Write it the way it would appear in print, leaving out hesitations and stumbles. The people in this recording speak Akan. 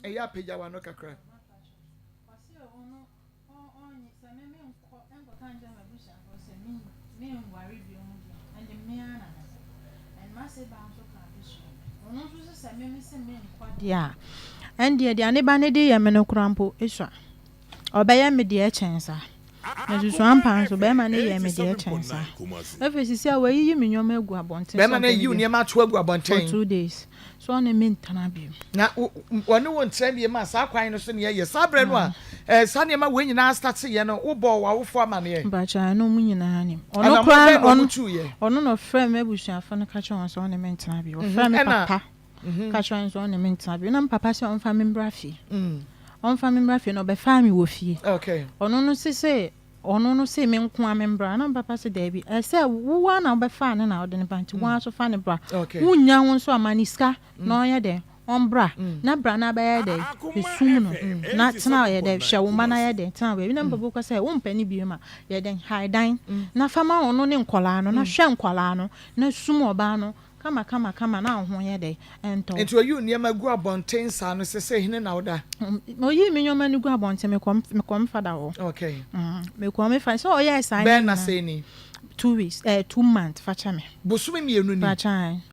eya peja wa no kakra yeah and the aneba ne de yemeno krampo eswa obeye me de chensa na susu ampan so be ma ne ye me de chensa efesisi a wayi mi nyoma egu abonten be ma na yi ne ma to agu abonten for 2 days so on me ntana bi na woni won tren bi ma sa kwan no so ne ye sabre no a sa ne ma we nyina start ye no wo bo wa wo fo amane ba cha no mu nyina ni ono kra ono no frame ebusuafo no ka che won so on me ntana bi o frame papa ka che won so on me ntana bi na papa se on fa me mbrafi on fa me mbrafi no be fa me wo fie okay ono no se ono no se me nko amembra na papa se da bi se wo na be fa ne na ode ne banti wo aso fa ne bra wunya won so amaniska na oye de ombra na bra na ba ye de esum no na tena ye de hwe wo ma na ye de tena we bi na papa ko se wo mpani bi ma ye de haidan na fama ono ne nkola no na hwe nkola no na sum oba no kama na ho ye de ento ento you niam agu abonten sa no se hine na woda oyi mi nyoma ni gu abonten me kom fada ho okay me kom me fa so oye sign ben na say ni 2 weeks 2 months fa cha me bosumi mienu ni fa cha